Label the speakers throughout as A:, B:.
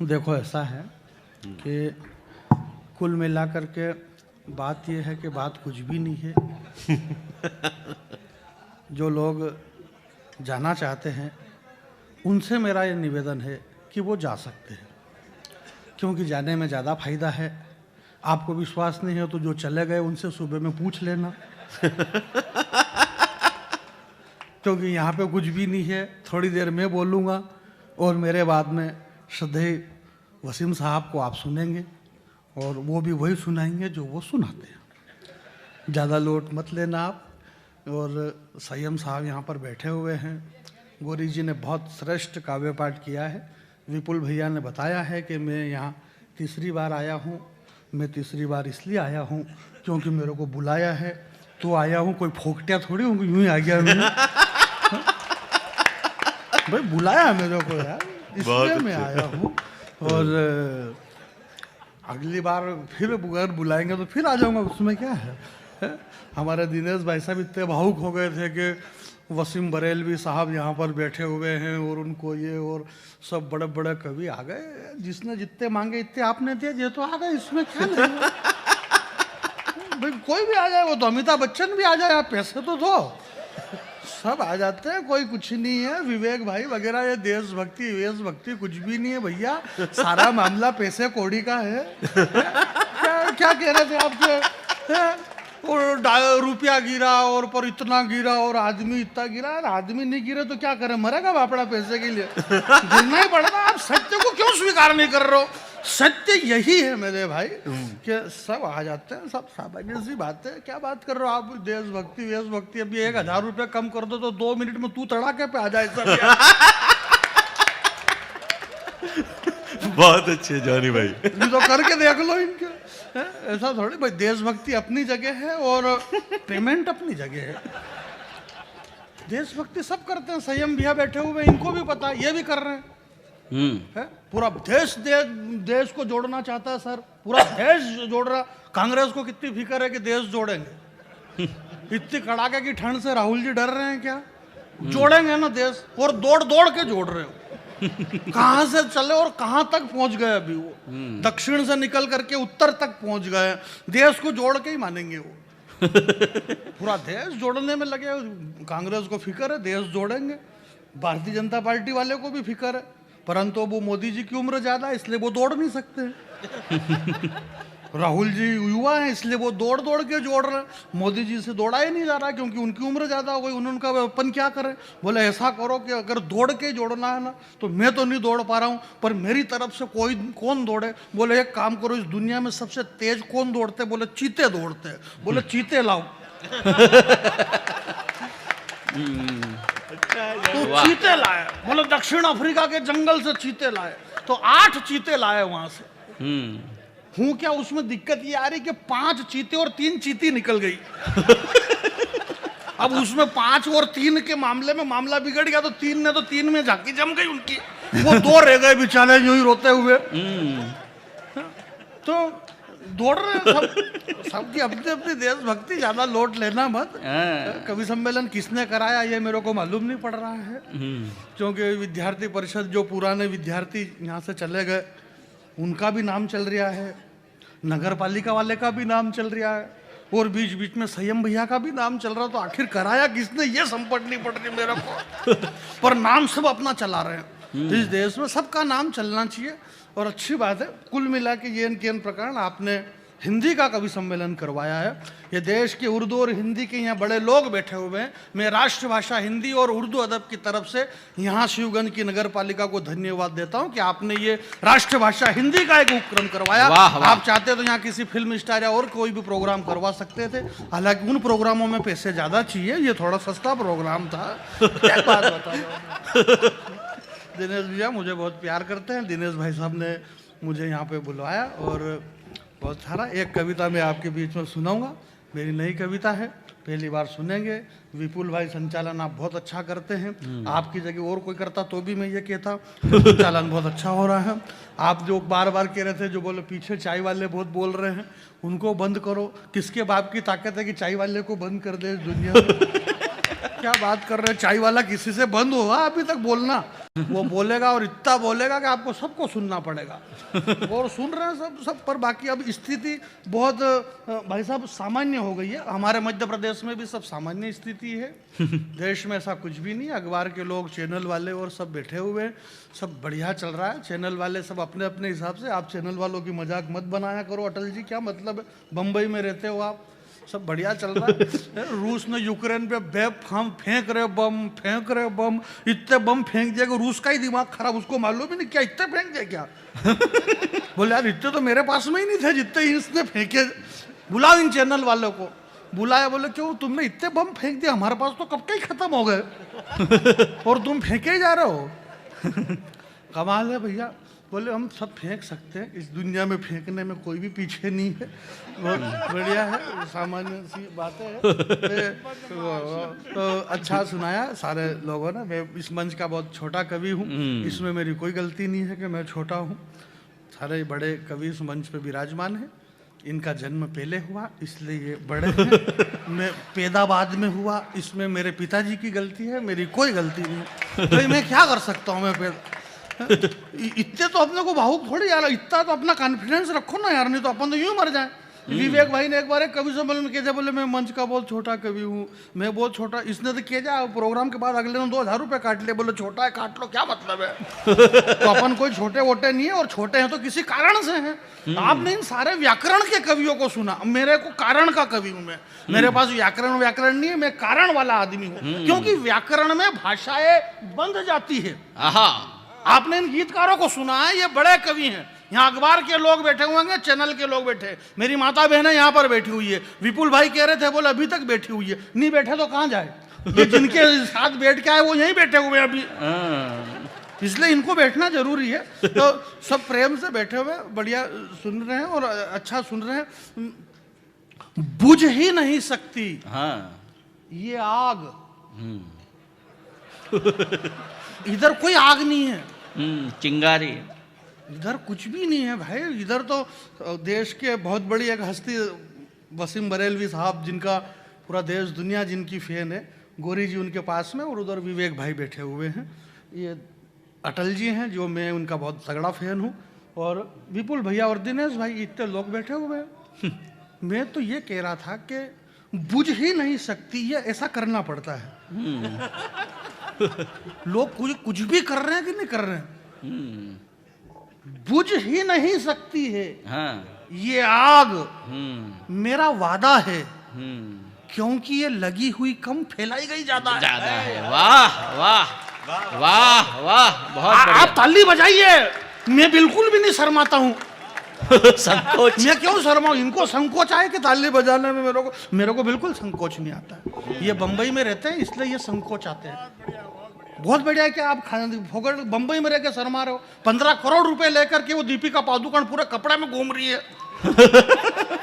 A: देखो ऐसा है कि कुल मिलाकर के बात यह है कि बात कुछ भी नहीं है। जो लोग जाना चाहते हैं उनसे मेरा ये निवेदन है कि वो जा सकते हैं, क्योंकि जाने में ज़्यादा फायदा है। आपको विश्वास नहीं है तो जो चले गए उनसे सुबह में पूछ लेना। क्योंकि यहाँ पे कुछ भी नहीं है। थोड़ी देर में बोलूँगा और मेरे बाद में श्रद्धेय वसीम साहब को आप सुनेंगे और वो भी वही सुनाएंगे जो वो सुनाते हैं। ज़्यादा लोट मत लेना आप। और संयम साहब यहाँ पर बैठे हुए हैं। गौरी जी ने बहुत श्रेष्ठ काव्य पाठ किया है। विपुल भैया ने बताया है कि मैं यहाँ तीसरी बार आया हूँ। मैं तीसरी बार इसलिए आया हूँ क्योंकि मेरे को बुलाया है तो आया हूँ। कोई फोकटिया थोड़ी हूँ यूँ ही आ गया मैं। भाई बुलाया मेरे को यार, इसलिए मैं आया हूँ। और अगली बार फिर अगर बुलाएंगे तो फिर आ जाऊँगा, उसमें क्या है? हमारे दिनेश भाई साहब इतने भावुक हो गए थे कि वसीम बरेलवी साहब यहाँ पर बैठे हुए हैं और उनको ये और सब बड़े बड़े कवि आ गए। जिसने जितने मांगे इतने आपने दिए, ये तो आ गए, इसमें क्या नहीं। भाई कोई भी आ जाए, वो तो अमिताभ बच्चन भी आ जाए, आप पैसे तो दो, सब आ जाते हैं। कोई कुछ नहीं है। विवेक भाई वगैरह ये देशभक्ति वेशभक्ति कुछ भी नहीं है भैया। सारा मामला पैसे कौड़ी का है। क्या कह रहे थे आपके? और रुपया गिरा और पर इतना गिरा और आदमी इतना गिरा। आदमी नहीं गिरे तो क्या करे, मरेगा बापड़ा पैसे के लिए। गिरना ही पड़ेगा। आप सत्य को क्यों स्वीकार नहीं कर रहे हो? सत्य यही है मेरे भाई कि सब आ जाते हैं, सब सामान्य सी बात है। क्या बात कर रहे हो आप? देशभक्ति वेशभक्ति। अभी 1000 रुपया कम कर दो तो 2 मिनट में तू तड़ाके पे आ जाए सब।
B: बहुत अच्छे जानी भाई,
A: तो करके देख लो इनके। ऐसा थोड़ी भाई, देशभक्ति अपनी जगह है और पेमेंट अपनी जगह है। देशभक्ति सब करते हैं। संयम भैया बैठे हुए, इनको भी पता, ये भी कर रहे हैं। है? पूरा देश को जोड़ना चाहता है सर, पूरा देश जोड़ रहा। कांग्रेस को कितनी फिक्र है कि देश जोड़ेंगे। इतनी कड़ाके की ठंड से राहुल जी डर रहे हैं क्या? जोड़ेंगे ना देश, और दौड़ दौड़ के जोड़ रहे हो। कहां से चले और कहां तक पहुंच गए अभी वो। दक्षिण से निकल करके उत्तर तक पहुंच गए। देश को जोड़ के ही मानेंगे वो। पूरा देश जोड़ने में लगे। कांग्रेस को फिक्र है देश जोड़ेंगे। भारतीय जनता पार्टी वाले को भी फिक्र है, परंतु वो मोदी जी की उम्र ज्यादा है इसलिए वो दौड़ नहीं सकते। राहुल जी युवा है इसलिए वो दौड़ दौड़ के जोड़ रहे हैं। मोदी जी से दौड़ा ही नहीं जा रहा क्योंकि उनकी उम्र ज्यादा हो गई। उन्होंने कहा अपन क्या करें? बोले ऐसा करो कि अगर दौड़ के जोड़ना है ना तो मैं तो नहीं दौड़ पा रहा हूं, पर मेरी तरफ से कौन दौड़े? बोले एक काम करो, इस दुनिया में सबसे तेज कौन दौड़ते? बोले चीते दौड़ते हैं। बोले चीते लाओ। तो चीते लाए। बोले दक्षिण अफ्रीका के जंगल से चीते लाए, तो 8 चीते लाए वहां से। हूँ क्या उसमें दिक्कत ये आ रही कि 5 चीते और 3 चीती निकल गई। अब उसमें 5 और 3 के मामले में मामला बिगड़ गया तो 3 ने तो 3 में झांकी जम गई उनकी। वो 2 रह गए बेचारे यूं ही रोते हुए। तो दौड़ रहे सब, सबकी अपनी अपनी देशभक्ति। ज्यादा लोट लेना मत। कवि सम्मेलन किसने कराया ये मेरे को मालूम नहीं पड़ रहा है, क्योंकि विद्यार्थी परिषद जो पुराने विद्यार्थी यहाँ से चले गए उनका भी नाम चल रहा है, नगर पालिका वाले का भी नाम चल रहा है, और बीच बीच में संयम भैया का भी नाम चल रहा। तो आखिर कराया किसने ये समझ नहीं पड़ रही मेरे को। पर नाम सब अपना चला रहे हैं। इस देश में सबका नाम चलना चाहिए और अच्छी बात है। कुल मिला के ये केन प्रकरण आपने हिंदी का कवि सम्मेलन करवाया है। ये देश के उर्दू और हिंदी के यहाँ बड़े लोग बैठे हुए हैं। मैं राष्ट्रभाषा हिंदी और उर्दू अदब की तरफ से यहाँ शिवगंज की नगर पालिका को धन्यवाद देता हूँ कि आपने ये राष्ट्रभाषा हिंदी का एक उपक्रम करवाया। आप चाहते तो यहाँ किसी फिल्म स्टार या और कोई भी प्रोग्राम करवा सकते थे, हालांकि उन प्रोग्रामों में पैसे ज्यादा चाहिए, ये थोड़ा सस्ता प्रोग्राम था। क्या बात बताओ। दिनेश भैया मुझे बहुत प्यार करते हैं। दिनेश भाई साहब ने मुझे यहाँ पे बुलवाया और बहुत सारा। एक कविता मैं आपके बीच में सुनाऊंगा, मेरी नई कविता है, पहली बार सुनेंगे। विपुल भाई संचालन आप बहुत अच्छा करते हैं। आपकी जगह और कोई करता तो भी मैं ये कहता संचालन बहुत अच्छा हो रहा है। आप जो बार बार कह रहे थे, जो बोले पीछे चाय वाले बहुत बोल रहे हैं, उनको बंद करो। किसके बाप की ताकत है कि चाय वाले को बंद कर दे दुनिया में? क्या बात कर रहे हैं, चाय वाला किसी से बंद हुआ अभी तक बोलना? वो बोलेगा और इतना बोलेगा कि आपको सबको सुनना पड़ेगा। और सुन रहे हैं सब। पर बाकी अब स्थिति बहुत भाई साहब सामान्य हो गई है। हमारे मध्य प्रदेश में भी सब सामान्य स्थिति है। देश में ऐसा कुछ भी नहीं। अखबार के लोग, चैनल वाले और सब बैठे हुए हैं, सब बढ़िया चल रहा है। चैनल वाले सब अपने अपने हिसाब से। आप चैनल वालों की मजाक मत बनाया करो। अटल जी क्या मतलब है, बम्बई में रहते हो आप, सब बढ़िया चल रहा है। रूस ने यूक्रेन पे बेफाम फेंक रहे बम, इतने बम फेंक दिया कि रूस का ही दिमाग खराब, उसको मालूम ही नहीं क्या इतने फेंक दिया क्या। बोले यार इतने तो मेरे पास में ही नहीं थे जितने इसने फेंके। बुलाओ इन चैनल वालों को। बुलाया, बोले क्यों तुमने इतने बम फेंक दिया, हमारे पास तो कब के ही खत्म हो गए और तुम फेंके ही जा रहे हो। कमाल है भैया। बोले हम सब फेंक सकते हैं, इस दुनिया में फेंकने में कोई भी पीछे नहीं है। बहुत बढ़िया है, सामान्य सी बातें हैं। तो अच्छा सुनाया सारे लोगों ने। मैं इस मंच का बहुत छोटा कवि हूँ, इसमें मेरी कोई गलती नहीं है कि मैं छोटा हूँ। सारे बड़े कवि इस मंच पे विराजमान हैं। इनका जन्म पहले हुआ इसलिए ये बड़े हैं। मैं पैदा बाद में हुआ, इसमें मेरे पिताजी की गलती है, मेरी कोई गलती नहीं। तो मैं क्या कर सकता हूँ, मैं इतने तो अपने को भावुक थोड़ी यार, इतना तो अपना कॉन्फिडेंस रखो ना यार, नहीं तो अपन तो यूं मर जाए। विवेक भाई ने एक बार एक कवि सम्मेलन में कहा, बोले मैं मंच का बहुत छोटा कवि हूँ, मैं बहुत छोटा। इसने तो किया प्रोग्राम के बाद अगले दिन 2000 रुपये काट लिए। बोले छोटा है काट लो, क्या मतलब है। तो अपन कोई छोटे वोटे नहीं है, और छोटे हैं तो किसी कारण से हैं। आपने इन सारे व्याकरण के कवियों को सुना, मेरे को कारण का कवि हूँ मैं। मेरे पास व्याकरण नहीं है, मैं कारण वाला आदमी हूँ। क्योंकि व्याकरण में भाषाएं बंध जाती है। आपने इन गीतकारों को सुना है, ये बड़े कवि हैं। यहाँ अखबार के लोग बैठे हुए हैं, चैनल के लोग बैठे हैं। मेरी माता बहनें यहाँ पर बैठी हुई है। विपुल भाई कह रहे थे, बोले अभी तक बैठी हुई है। नहीं बैठे तो कहाँ जाए, ये जिनके साथ बैठ के आए वो यहीं बैठे हुए हैं अभी, इसलिए इनको बैठना जरूरी है। तो सब प्रेम से बैठे हुए बढ़िया सुन रहे हैं और अच्छा सुन रहे हैं। बुझ ही नहीं सकती ये आग, इधर कोई आग नहीं है,
B: चिंगारी,
A: इधर कुछ भी नहीं है भाई। इधर तो देश के बहुत बड़ी एक हस्ती वसीम बरेलवी साहब, जिनका पूरा देश दुनिया जिनकी फैन है, गोरी जी उनके पास में, और उधर विवेक भाई बैठे हुए हैं। ये अटल जी हैं जो मैं उनका बहुत तगड़ा फैन हूँ, और विपुल भैया और दिनेश भाई, इतने लोग बैठे हुए हैं। मैं तो ये कह रहा था कि बुझ ही नहीं सकती, ये ऐसा करना पड़ता है। लोग कुछ भी कर रहे हैं कि नहीं कर रहे हैं, बुझ ही नहीं सकती है ये आग, मेरा वादा है, क्योंकि ये लगी हुई कम फैलाई गई ज्यादा है।
B: वाह वाह वाह वाह, बहुत बढ़िया।
A: आप ताली बजाइए, मैं बिल्कुल भी नहीं शर्माता हूँ।
B: संकोच,
A: मैं क्यों शर्माऊं, इनको संकोच आए कि ताली बजाने में। मेरे को बिल्कुल संकोच नहीं आता। ये बंबई में रहते हैं इसलिए ये संकोच आते हैं। बहुत बढ़िया है कि आप फोगड़ बंबई में रह के शर्मा रहे हो। 15 करोड़ रुपए लेकर के वो दीपिका पादुकोण पूरे कपड़े में घूम रही है।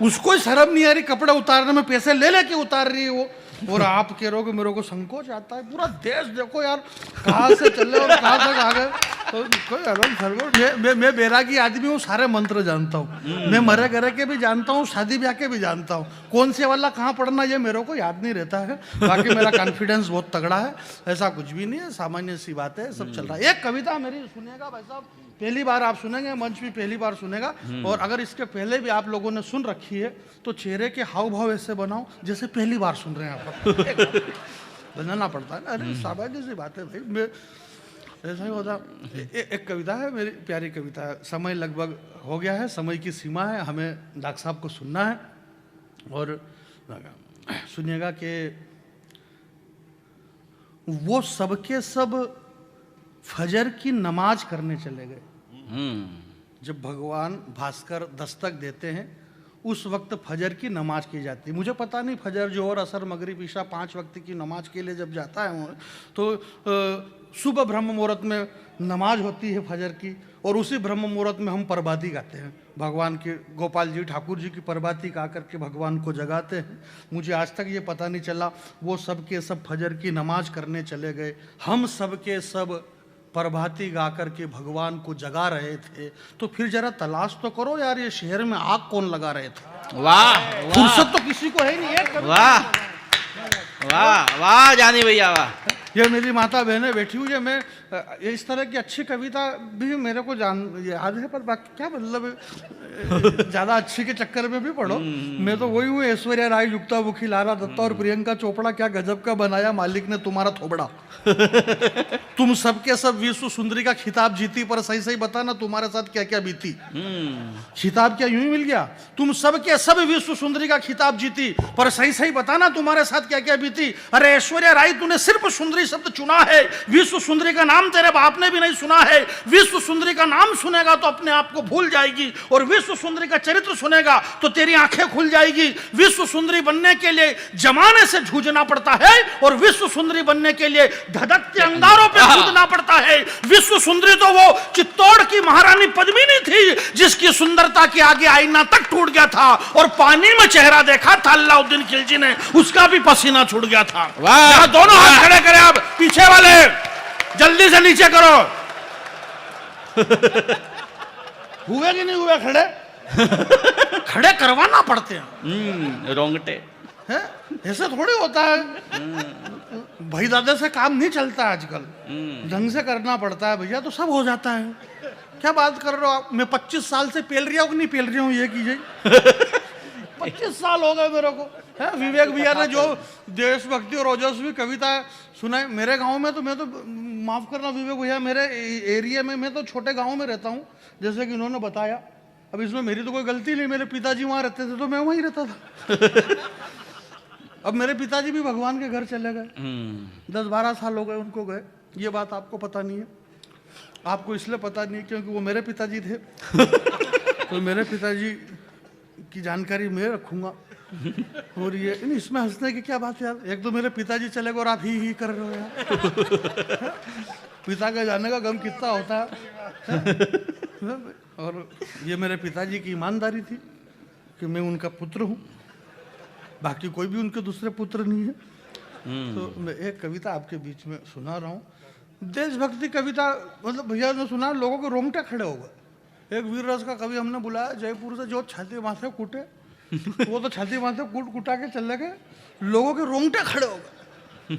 A: उसको शर्म नहीं आ रही, कपड़े उतारने में पैसे ले लेके उतार रही है वो, और आप कह रहे हो कि मेरे को संकोच आता है। पूरा देश देखो यार कहाँ से चले और कहाँ तक आ गए। तो कोई अलग मैं बैरागी आदमी हूँ, सारे मंत्र जानता हूँ। मैं मरे गरे के भी जानता हूँ, शादी ब्याह के भी जानता हूँ। कौन से वाला कहाँ पढ़ना ये मेरे को याद नहीं रहता है। बाकी मेरा कॉन्फिडेंस बहुत तगड़ा है, ऐसा कुछ भी नहीं है, सामान्य सी बात है, सब चल रहा है। एक कविता मेरी सुनिएगा भाई साहब, पहली बार आप सुनेंगे, मंच भी पहली बार सुनेगा। और अगर इसके पहले भी आप लोगों ने सुन रखी है तो चेहरे के हाव भाव ऐसे बनाओ जैसे पहली बार सुन रहे हैं आप। बनाना पड़ता है ना, अरे सामान्य सी बात है भाई। मैं ऐसा ही होता। एक कविता है मेरी प्यारी कविता है। समय लगभग हो गया है, समय की सीमा है, हमें डॉक्टर साहब को सुनना है। और सुनिएगा कि वो सबके सब फजर की नमाज करने चले गए। जब भगवान भास्कर दस्तक देते हैं उस वक्त फजर की नमाज की जाती है। मुझे पता नहीं फजर जोहर असर मगरिब ईशा 5 वक्त की नमाज के लिए जब जाता है तो सुबह ब्रह्म मुहूर्त में नमाज होती है फजर की, और उसी ब्रह्म मुहूर्त में हम प्रभाती गाते हैं। भगवान के गोपाल जी ठाकुर जी की प्रभाती गा करके भगवान को जगाते हैं। मुझे आज तक ये पता नहीं चला वो सब के सब फजर की नमाज करने चले गए, हम सब के सब प्रभाती गा करके भगवान को जगा रहे थे। तो फिर जरा तलाश तो करो यार, ये शहर में आग कौन लगा रहे थे।
B: वाह,
A: फुर्सत तो किसी को है नहीं है।
B: वाह वाह वाह जानी भैया वाह।
A: ये मेरी माता बहनें बैठी हुई है, मैं इस तरह की अच्छी कविता भी मेरे को याद है, पर बाकी क्या मतलब ज्यादा अच्छी के चक्कर में भी पढ़ो। मैं तो वही हूँ, ऐश्वर्या राय, युक्ता मुखी, लारा दत्ता और प्रियंका चोपड़ा, क्या गजब का बनाया मालिक ने तुम्हारा थोबड़ा। तुम सबके सब विश्व सुंदरी का खिताब जीती, पर सही सही बताना तुम्हारे साथ क्या क्या बीती। खिताब क्या यूं ही मिल गया? तुम सबके सब विश्व सुंदरी का खिताब जीती, पर सही सही बताना तुम्हारे साथ क्या क्या बीती। अरे ऐश्वर्या राय, तूने सिर्फ सुंदरी शब्द चुना है, विश्व सुंदरी का नाम तेरे बाप ने भी नहीं सुना है। विश्व सुंदरी का नाम सुनेगा तो अपने आप को भूल जाएगी, और विश्व सुंदरी का चरित्र सुनेगा तो तेरी आंखें खुल जाएगी। विश्व सुंदरी बनने के लिए जमाने से जूझना पड़ता है, और विश्व सुंदरी बनने के लिए धधकते अंगारों पे कूदना पड़ता है। विश्व सुंदरी तो वो चित्तौड़ की महारानी पद्मिनी थी, जिसकी सुंदरता के आगे आईना तक टूट गया था, और पानी में चेहरा देखा था अलाउद्दीन खिलजी ने, उसका भी पसीना छूट गया था। वाह, दोनों हाथ खड़े करें आप, पीछे वाले जल्दी से नीचे करो। हुए कि नहीं हुए खड़े? खड़े करवाना पड़ते हैं।
B: रोंगटे
A: है, ऐसे थोड़ी होता है। भाई दादा से काम नहीं चलता आजकल, ढंग से करना पड़ता है भैया, तो सब हो जाता है। क्या बात कर रहे हो आप? मैं 25 साल से पेल रहा हूँ कि नहीं पेल रहा हूँ, ये कीजिए। 25 साल हो गए मेरे को। है, विवेक भैया ने जो देशभक्ति और ओजस्वी कविता सुनाई मेरे गांव में, तो मैं तो माफ करना विवेक भैया, मेरे एरिया में, मैं तो छोटे गांव में रहता हूँ, जैसे कि उन्होंने बताया। अब इसमें मेरी तो कोई गलती नहीं, मेरे पिताजी वहाँ रहते थे तो मैं वहीं रहता था। अब मेरे पिताजी भी भगवान के घर चले गए, 10-12 साल हो गए उनको गए। ये बात आपको पता नहीं है, आपको इसलिए पता नहीं है क्योंकि वो मेरे पिताजी थे। तो मेरे पिताजी की जानकारी मैं रखूंगा। और ये इसमें हंसने की क्या बात है यार? एक तो मेरे पिताजी चले गए और आप ही कर रहे हो यार। पिता के जाने का गम कितना होता है। और ये मेरे पिताजी की ईमानदारी थी कि मैं उनका पुत्र हूँ, बाकी कोई भी उनके दूसरे पुत्र नहीं है। तो मैं एक कविता आपके बीच में सुना रहा हूँ, देशभक्ति कविता। मतलब भैया ने सुना, लोगों के रोंगटे खड़े हो गए। एक वीर रस का कवि हमने बुलाया जयपुर से, जो छाती माथे कूटे, वो तो छाती माथे कूट कुटा के चले गए, लोगों के रोंगटे खड़े हो गए।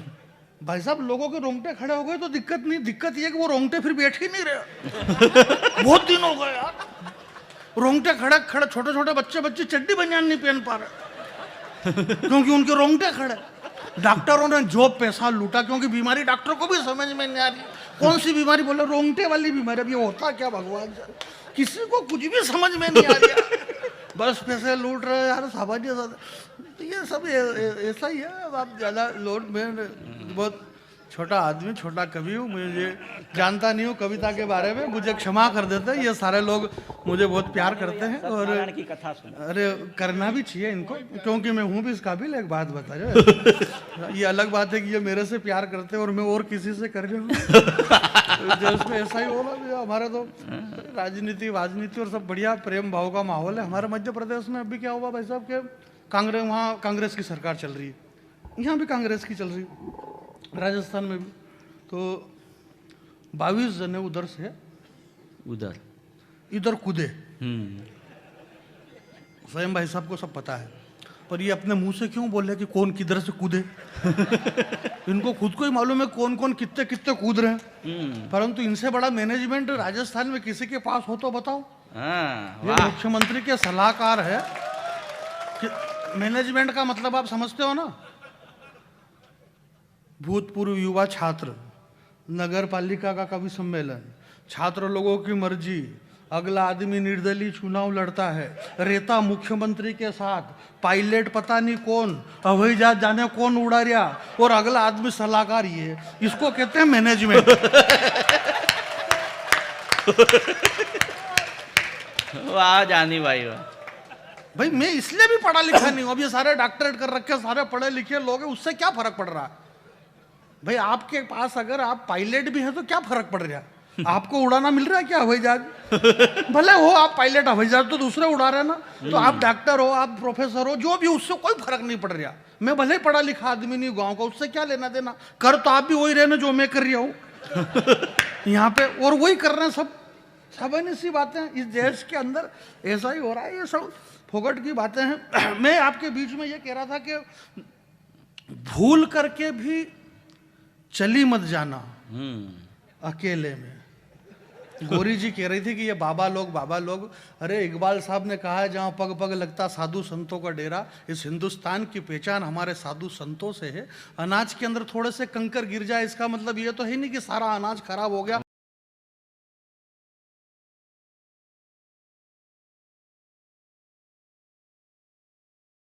A: भाई साहब, लोगों के रोंगटे खड़े हो गए तो दिक्कत नहीं, दिक्कत ये कि वो रोंगटे फिर बैठ ही नहीं रहे। बहुत दिन हो गए यार, रोंगटे खड़े खड़े, छोटे छोटे बच्चे चड्डी बनियान नहीं पहन पा रहे क्योंकि उनके रोंगटे खड़े। डॉक्टरों ने जो पैसा लूटा, क्योंकि बीमारी डॉक्टर को भी समझ में नहीं आ रही, कौन सी बीमारी बोले, रोंगटे वाली बीमारी। अब ये होता क्या भगवान, किसी को कुछ भी समझ में नहीं आ रहा, बस पैसे लूट रहे यार, सामान्य। तो ये सब ऐसा ही है। अब आप ज़्यादा लोड में, बहुत छोटा आदमी, छोटा कवि हूँ, मुझे जानता नहीं हूँ कविता के बारे में, मुझे क्षमा कर देते हैं। ये सारे लोग मुझे बहुत प्यार करते हैं, और
B: की कथा सुन,
A: अरे करना भी चाहिए इनको, क्योंकि मैं हूँ भी इस काबिल। एक बात बता जाए, ये अलग बात है कि ये मेरे से प्यार करते हैं और मैं और किसी से कर रहा हूँ। देश में ऐसा ही होगा भैया, हमारा तो राजनीति वाजनीति और सब बढ़िया प्रेम भाव का माहौल है। हमारे मध्य प्रदेश में अभी क्या हुआ भाई साहब के, कांग्रेस, वहाँ कांग्रेस की सरकार चल रही है, यहाँ भी कांग्रेस की चल रही है, राजस्थान में भी। तो 22 जने उधर से इधर कूदे। स्वयं भाई साहब को सब पता है, पर ये अपने मुंह से क्यों बोले कि कौन किधर से कूदे? इनको खुद को ही मालूम है कौन कौन कितने कितने कूद रहे हैं, परंतु इनसे बड़ा मैनेजमेंट राजस्थान में किसी के पास हो तो बताओ। ये मुख्यमंत्री के सलाहकार है। मैनेजमेंट का मतलब आप समझते हो ना? भूतपूर्व युवा छात्र, नगर पालिका का कवि सम्मेलन, छात्र लोगों की मर्जी, अगला आदमी निर्दलीय चुनाव लड़ता है, रेता मुख्यमंत्री के साथ, पायलट पता नहीं कौन, हवाई जहाज जाने कौन उड़ा रहा, और अगला आदमी सलाहकार। ये इसको कहते हैं मैनेजमेंट।
B: वाह जानी भाई वाह।
A: भाई मैं इसलिए भी पढ़ा लिखा नहीं हूं, अब ये सारे डॉक्टरेट कर रखे, सारे पढ़े लिखे लोग हैं, उससे क्या फर्क पड़ रहा है? भाई आपके पास अगर आप पायलट भी हैं तो क्या फर्क पड़ रहा है? आपको उड़ाना मिल रहा है क्या हवाई जहाज? भले हो आप पायलट, हवाई जहाज तो दूसरे उड़ा रहे हैं ना। तो आप डॉक्टर हो, आप प्रोफेसर हो, जो भी, उससे कोई फर्क नहीं पड़ रहा। मैं भले ही पढ़ा लिखा आदमी नहीं, गाँव का, उससे क्या लेना देना? कर तो आप भी वही रहे ना जो मैं कर रहा हूँ यहाँ पे, और वही कर रहे हैं सब। सामान्य सी बातें इस देश के अंदर ऐसा ही हो रहा है, ये सब फोकट की बातें हैं। मैं आपके बीच में ये कह रहा था कि भूल करके भी चली मत जाना अकेले में। गौरी जी कह रही थी कि ये बाबा लोग, अरे इकबाल साहब ने कहा है जहाँ पग पग लगता साधु संतों का डेरा। इस हिंदुस्तान की पहचान हमारे साधु संतों से है। अनाज के अंदर थोड़े से कंकर गिर जाए इसका मतलब ये तो है नहीं कि सारा अनाज खराब हो गया।